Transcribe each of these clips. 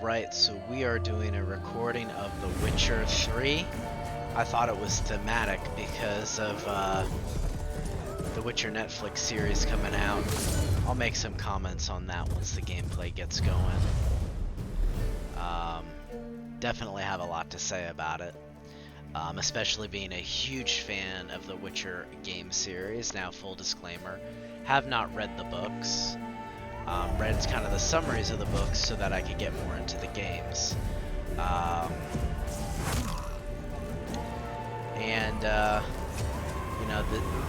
Alright, so we are doing a recording of The Witcher 3. I thought it was thematic because of The Witcher Netflix series coming out. I'll make some comments on that once the gameplay gets going. Definitely have a lot to say about it. Especially being a huge fan of the Witcher game series. Now, full disclaimer, have not read the books. Read kind of the summaries of the books so that I could get more into the games.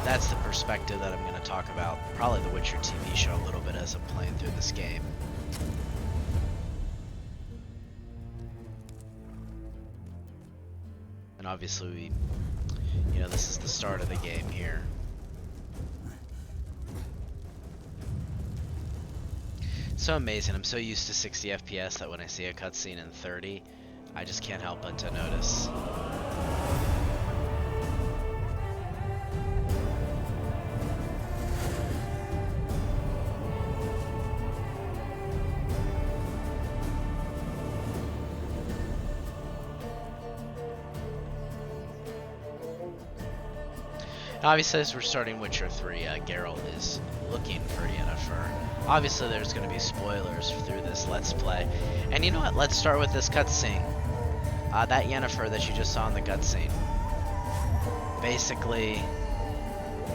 That's the perspective that I'm going to talk about. Probably the Witcher TV show a little bit as I'm playing through this game. And obviously, this is the start of the game here. So amazing. I'm so used to 60 FPS that when I see a cutscene in 30, I just can't help but to notice. Obviously, as we're starting Witcher 3, Geralt is looking for Yennefer. Obviously, there's going to be spoilers through this Let's Play. And you know what? Let's start with this cutscene. That Yennefer that you just saw in the cutscene. Basically,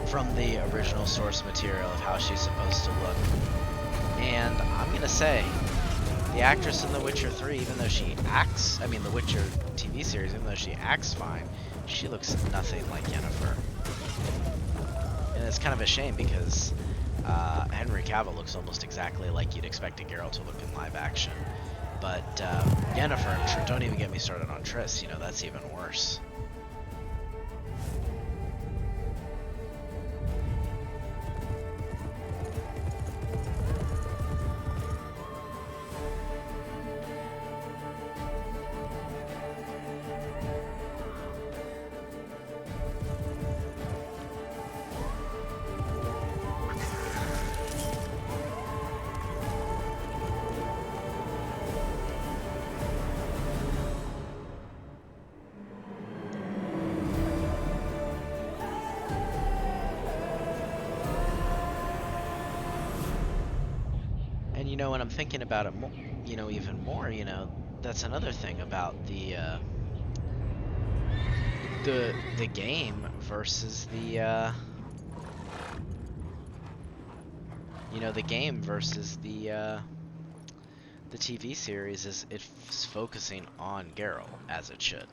from the original source material of how she's supposed to look. And I'm going to say, the actress in The Witcher 3, even though she acts, the Witcher TV series, even though she acts fine, she looks nothing like Yennefer. And it's kind of a shame because Henry Cavill looks almost exactly like you'd expect a Geralt to look in live action. But Yennefer, don't even get me started on Triss, that's even worse. And when I'm thinking about it more, even more, that's another thing about the game versus the the game versus the TV series is it's focusing on Geralt as it should.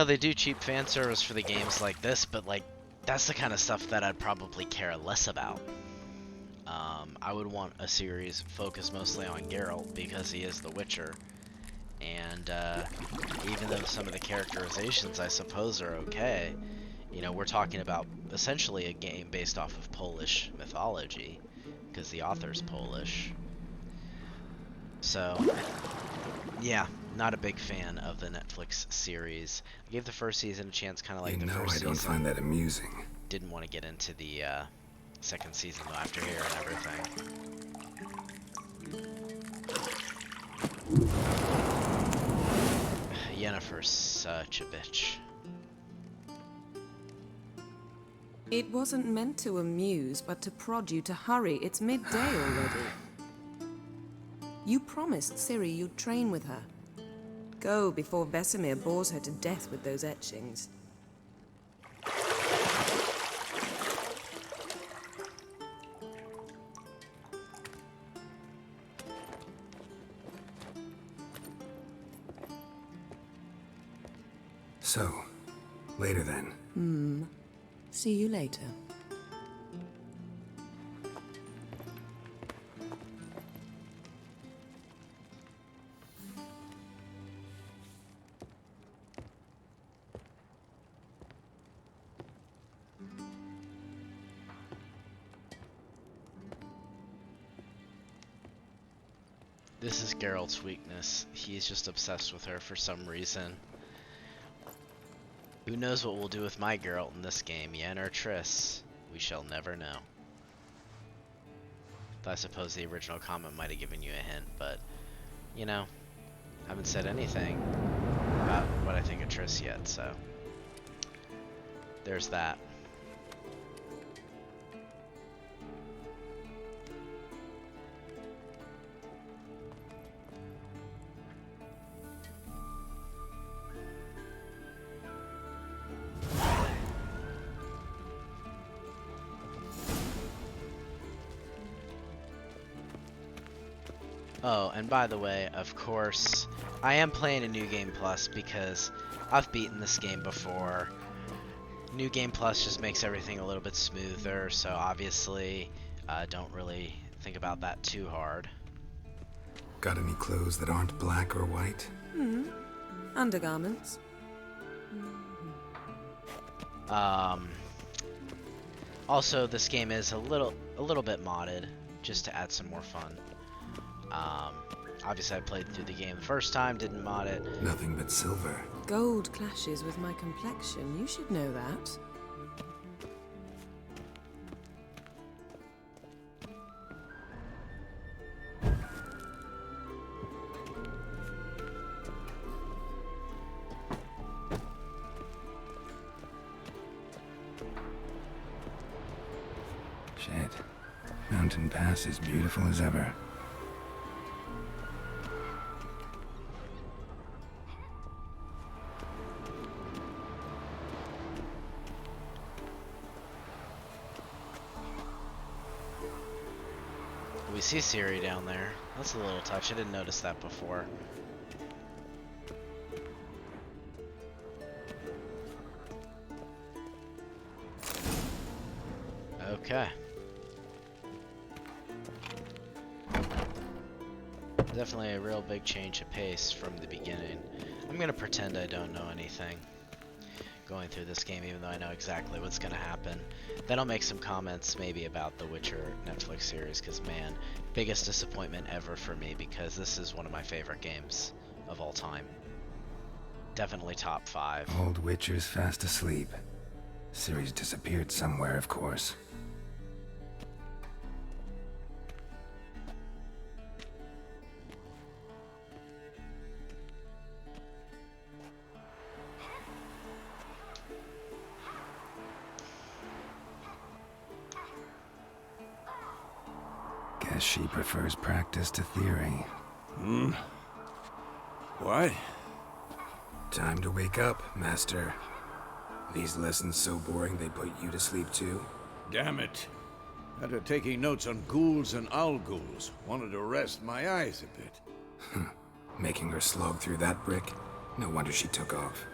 They do cheap fan service for the games like this, but that's the kind of stuff that I'd probably care less about. I would want a series focused mostly on Geralt because he is the Witcher, and even though some of the characterizations I suppose are okay, we're talking about essentially a game based off of Polish mythology because the author's Polish. So, yeah, not a big fan of the Netflix series. I gave the first season a chance, kind of like the first season. I don't find that amusing. Didn't want to get into the second season though after here and everything. Yennefer's such a bitch. It wasn't meant to amuse, but to prod you to hurry. It's midday already. You promised Ciri you'd train with her. Go before Vesemir bores her to death with those etchings. So, later then. See you later. This is Geralt's weakness. He's just obsessed with her for some reason. Who knows what we'll do with my Geralt in this game, Yen or Triss? We shall never know. I suppose the original comment might have given you a hint, but, you know, I haven't said anything about what I think of Triss yet, so there's that. Oh, and by the way, of course, I am playing a New Game Plus because I've beaten this game before. New Game Plus just makes everything a little bit smoother, so obviously, don't really think about that too hard. Got any clothes that aren't black or white? Undergarments. Also, this game is a little bit modded, just to add some more fun. Obviously I played through the game the first time, didn't mod it. Nothing but silver. Gold clashes with my complexion. You should know that. Shit. Mountain Pass is beautiful as ever. We see Ciri down there. That's a little touch. I didn't notice that before. Okay. Definitely a real big change of pace from the beginning. I'm gonna pretend I don't know anything going through this game, even though I know exactly what's gonna happen. Then I'll make some comments maybe about the Witcher Netflix series, because man, biggest disappointment ever for me, because this is one of my favorite games of all time. Definitely top 5. Old Witcher's fast asleep. Ciri's disappeared somewhere, of course. Guess she prefers practice to theory. What? Time to wake up, Master. These lessons so boring they put you to sleep too? Damn it. After taking notes on ghouls and owl ghouls, wanted to rest my eyes a bit. Making her slog through that brick? No wonder she took off.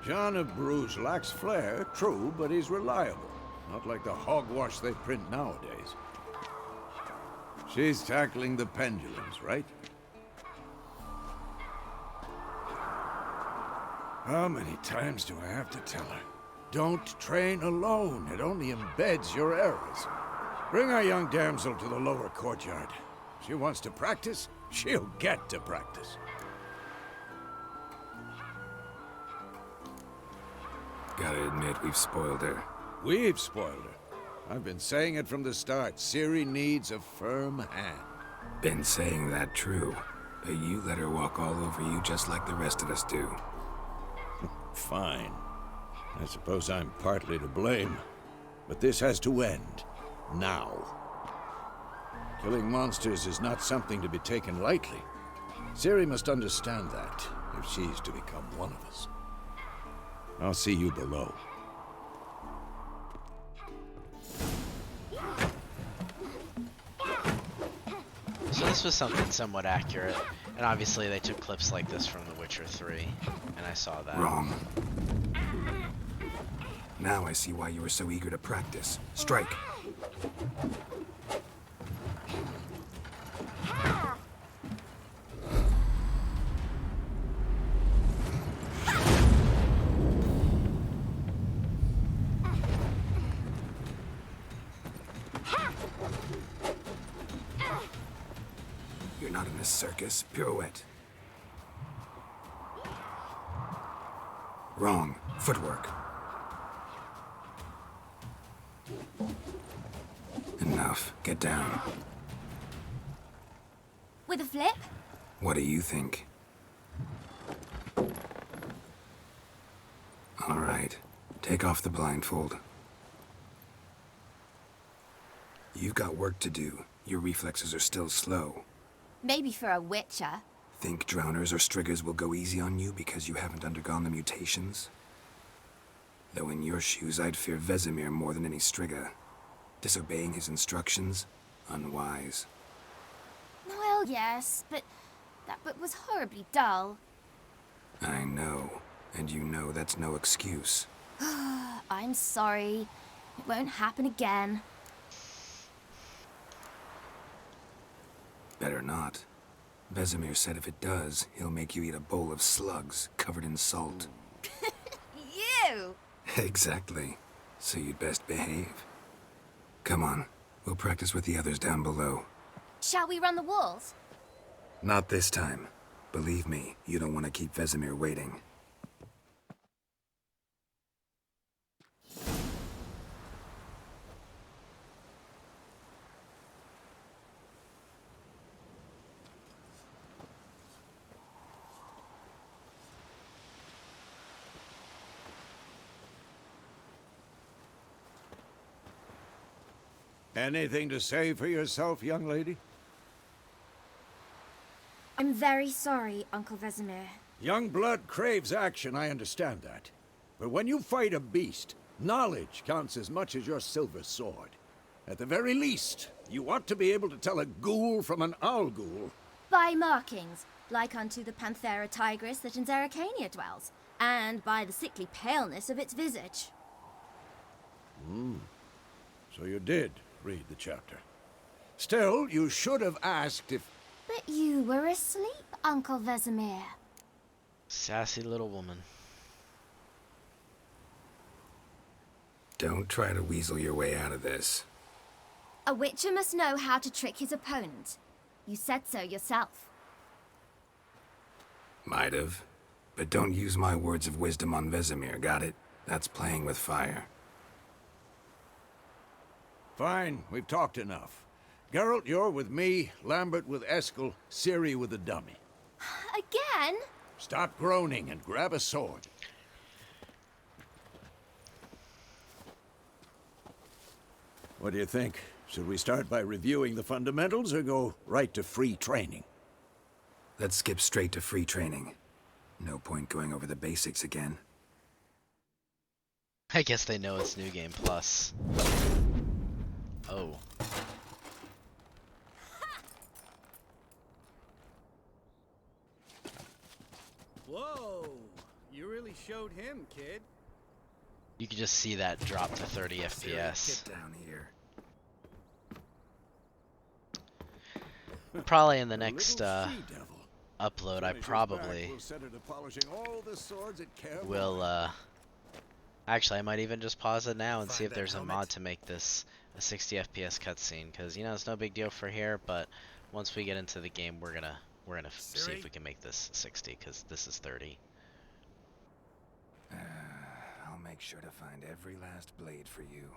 John of Bruges lacks flair, true, but he's reliable. Not like the hogwash they print nowadays. She's tackling the pendulums, right? How many times do I have to tell her? Don't train alone. It only embeds your errors. Bring our young damsel to the lower courtyard. She wants to practice, she'll get to practice. Gotta admit, we've spoiled her. We've spoiled her. I've been saying it from the start. Ciri needs a firm hand. Been saying that true, but you let her walk all over you just like the rest of us do. Fine. I suppose I'm partly to blame. But this has to end. Now. Killing monsters is not something to be taken lightly. Ciri must understand that, if she's to become one of us. I'll see you below. So this was something somewhat accurate, and obviously they took clips like this from The Witcher 3, and I saw that. Wrong. Now I see why you were so eager to practice. Strike! You're not an circus. Pirouette. Wrong. Footwork. Enough. Get down. With a flip? What do you think? All right. Take off the blindfold. You've got work to do. Your reflexes are still slow. Maybe for a witcher. Think drowners or striggers will go easy on you because you haven't undergone the mutations? Though in your shoes, I'd fear Vesemir more than any strigger. Disobeying his instructions? Unwise. Well, yes, but that book was horribly dull. I know. And you know that's no excuse. I'm sorry. It won't happen again. Better not. Vesemir said if it does, he'll make you eat a bowl of slugs covered in salt. You! Exactly. So you'd best behave. Come on. We'll practice with the others down below. Shall we run the walls? Not this time. Believe me, you don't want to keep Vesemir waiting. Anything to say for yourself, young lady? I'm very sorry, Uncle Vesemir. Young blood craves action, I understand that. But when you fight a beast, knowledge counts as much as your silver sword. At the very least, you ought to be able to tell a ghoul from an owl ghoul. By markings, like unto the Panthera tigris that in Zerrikania dwells, and by the sickly paleness of its visage. So you did read the chapter. Still, you should have asked if... But you were asleep, Uncle Vesemir. Sassy little woman. Don't try to weasel your way out of this. A witcher must know how to trick his opponent. You said so yourself. Might have. But don't use my words of wisdom on Vesemir, got it? That's playing with fire. Fine, we've talked enough. Geralt, you're with me, Lambert with Eskel, Ciri with the dummy. Again? Stop groaning and grab a sword. What do you think? Should we start by reviewing the fundamentals or go right to free training? Let's skip straight to free training. No point going over the basics again. I guess they know it's New Game Plus. Oh. Whoa! You really showed him, kid. You can just see that drop to 30 FPS. Get down here. Probably in the A next little she-devil. upload, I Finish his probably back, we'll set her to polishing all the swords at Kaer will, Morhen. actually I might even just pause it now and see Find if there's that a mod helmet. to make this a 60 FPS cutscene, because, you know, it's no big deal for here, but once we get into the game, we're gonna see if we can make this 60, because this is 30. I'll make sure to find every last blade for you.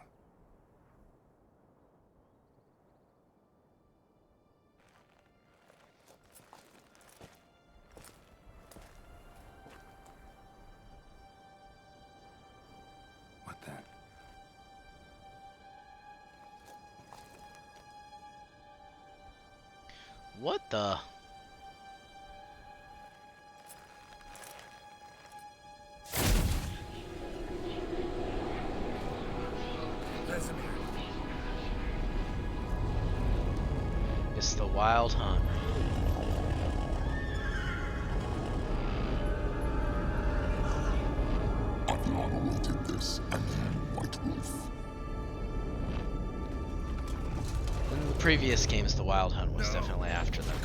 What the? What the? Vesemir. It's the Wild Hunt. I've long awaited this, and you, White Wolf. In the previous games, the Wild Hunt was definitely after them.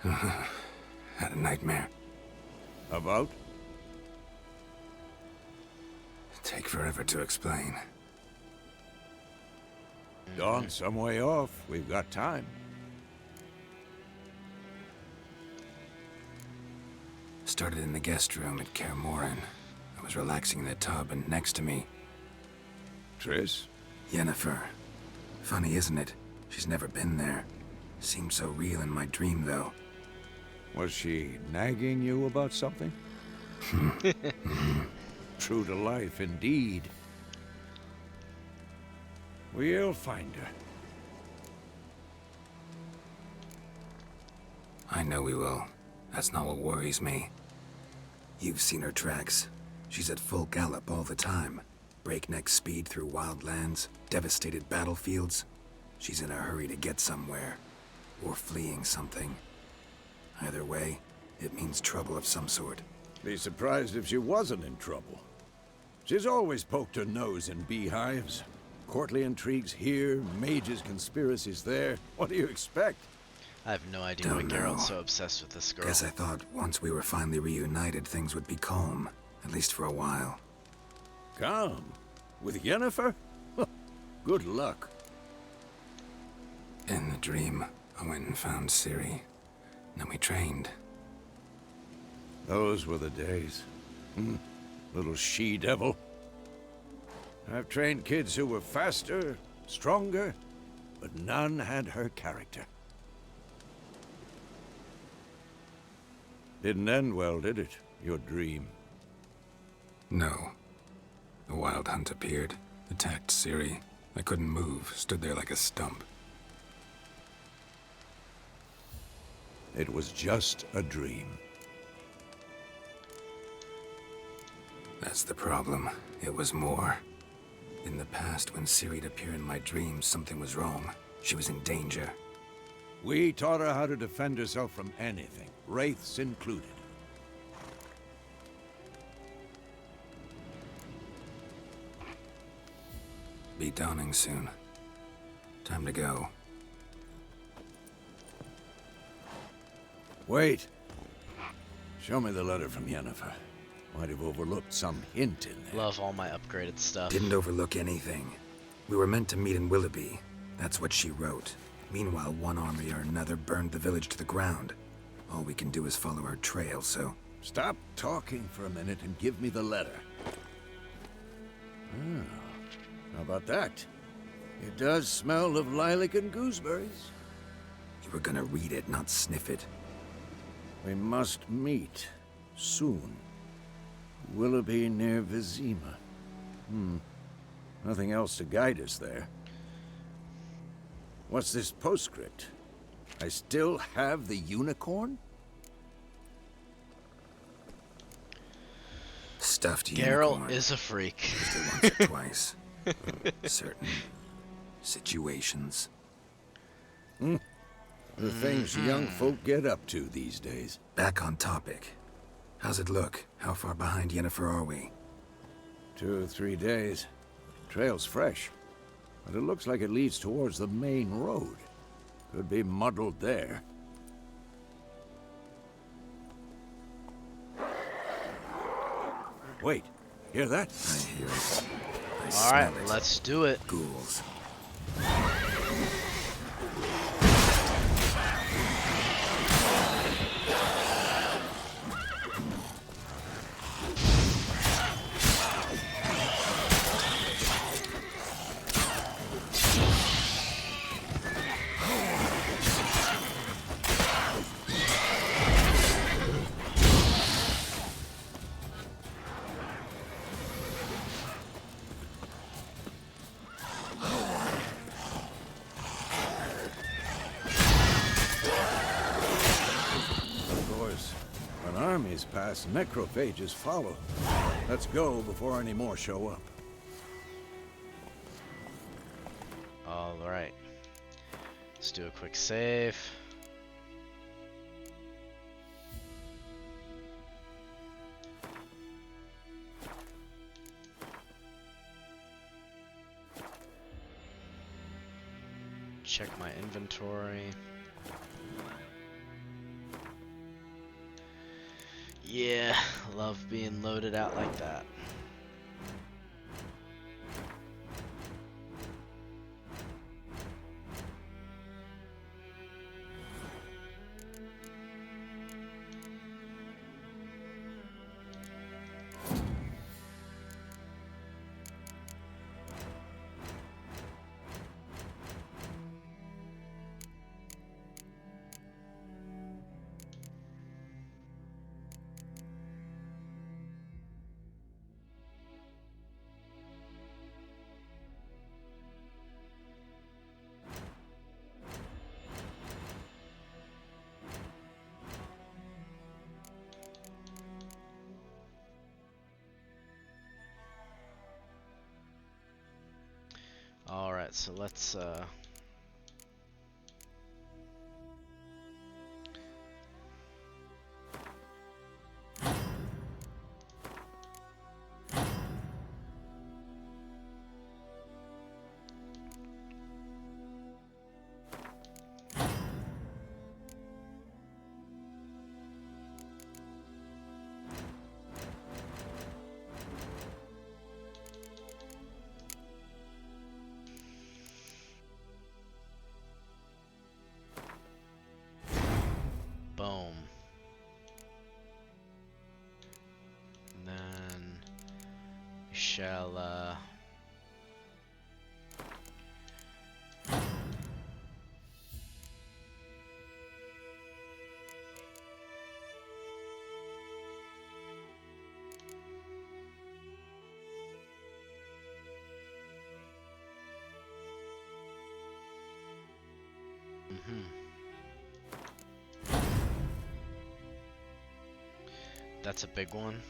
Had a nightmare. About? Take forever to explain. Dawn's some way off. We've got time. Started in the guest room at Kaer Morhen. I was relaxing in the tub, and next to me, Triss? Yennefer. Funny, isn't it? She's never been there. Seemed so real in my dream, though. Was she nagging you about something? True to life, indeed. We'll find her. I know we will. That's not what worries me. You've seen her tracks. She's at full gallop all the time. Breakneck speed through wild lands, devastated battlefields. She's in a hurry to get somewhere. Or fleeing something. Either way, it means trouble of some sort. Be surprised if she wasn't in trouble. She's always poked her nose in beehives. Courtly intrigues here, mages' conspiracies there. What do you expect? I have no idea why Don't know. Geralt's so obsessed with this girl. Guess I thought once we were finally reunited, things would be calm. At least for a while. Calm? With Yennefer? Good luck. In the dream, I went and found Ciri. Then we trained. Those were the days. Little she-devil. I've trained kids who were faster, stronger, but none had her character. Didn't end well, did it? Your dream. No. The Wild Hunt appeared, attacked Ciri. I couldn't move, stood there like a stump. It was just a dream. That's the problem. It was more. In the past, when Ciri'd appear in my dreams, something was wrong. She was in danger. We taught her how to defend herself from anything, wraiths included. Be dawning soon. Time to go. Wait. Show me the letter from Yennefer. Might have overlooked some hint in there. Love all my upgraded stuff. Didn't overlook anything. We were meant to meet in Willoughby. That's what she wrote. Meanwhile, one army or another burned the village to the ground. All we can do is follow her trail, so... Stop talking for a minute and give me the letter. How about that? It does smell of lilac and gooseberries. You were gonna read it, not sniff it. We must meet. Soon. Willoughby near Vizima. Nothing else to guide us there. What's this postscript? I still have the unicorn? Stuffed Geralt unicorn. is a freak. Used it once or twice. Certain situations. The things young folk get up to these days. Back on topic. How's it look? How far behind Yennefer are we? 2 or 3 days. Trail's fresh, but it looks like it leads towards the main road. Could be muddled there. Wait, hear that? I hear it. I All smell right, it. let's do it. Ghouls. Armies pass, necrophages follow. Let's go before any more show up. All right. Let's do a quick save. Check my inventory. Yeah, love being loaded out like that. Alright, so let's boom. And then we shall that's a big one.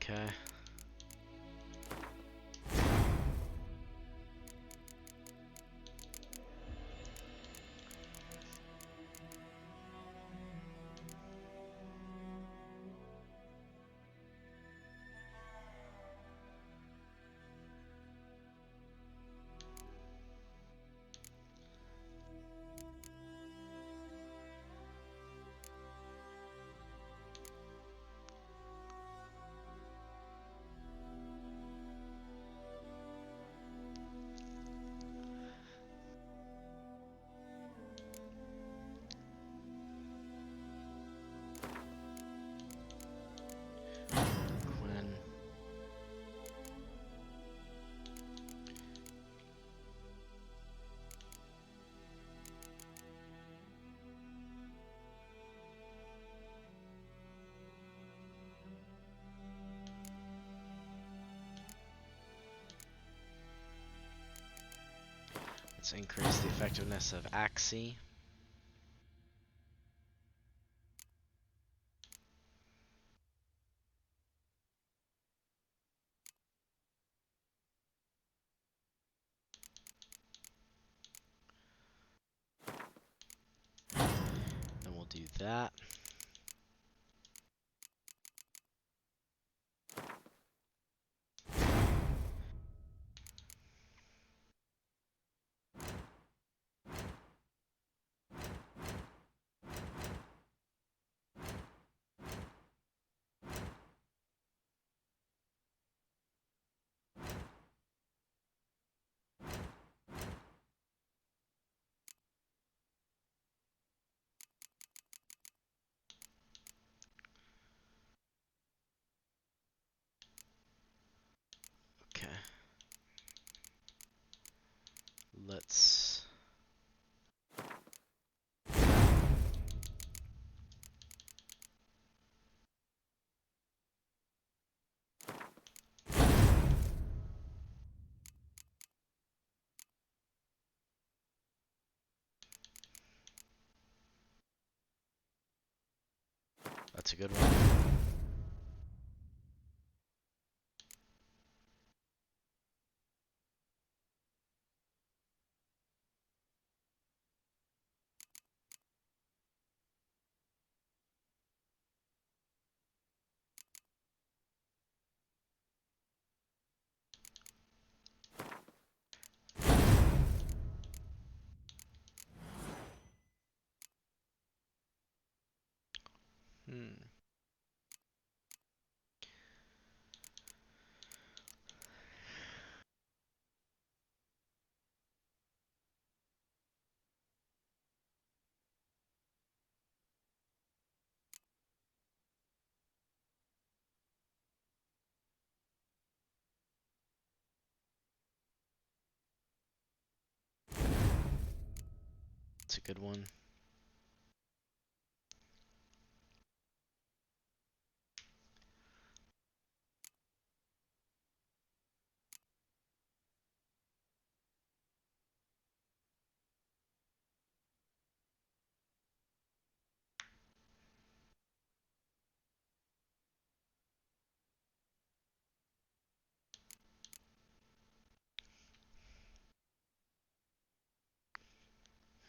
Okay. Quinn. Let's increase the effectiveness of Axie. Then we'll do that. That's a good one. Hmm. That's a good one.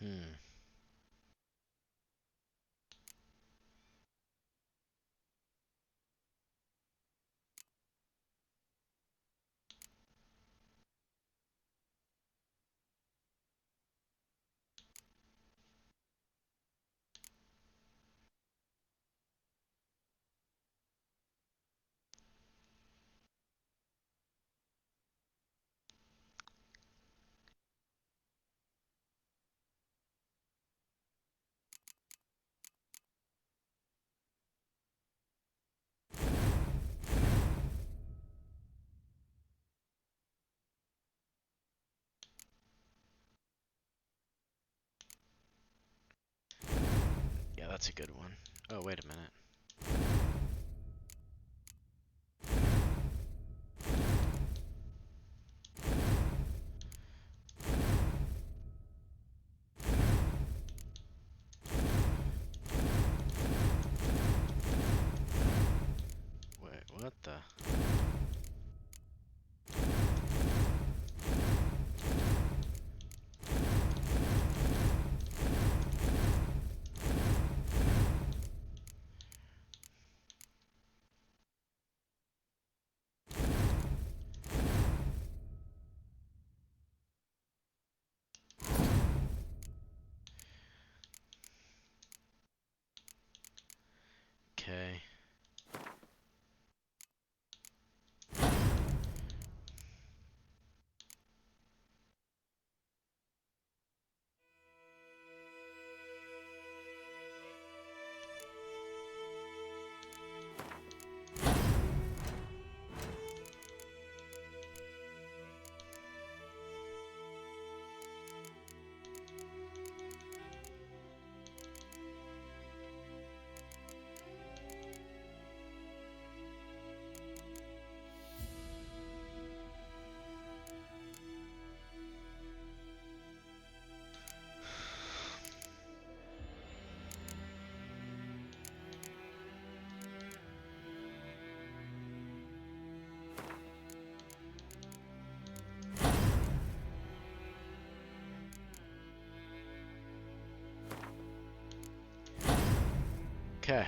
Hmm. Yeah, that's a good one. Oh, wait a minute. Wait, what the? Okay. Okay.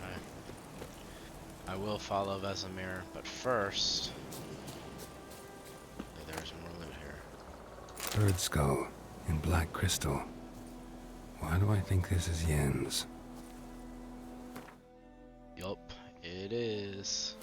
Okay. I will follow Vesemir, but first, there's more loot here. Bird skull and black crystal. Why do I think this is Yen's? Yup, it is.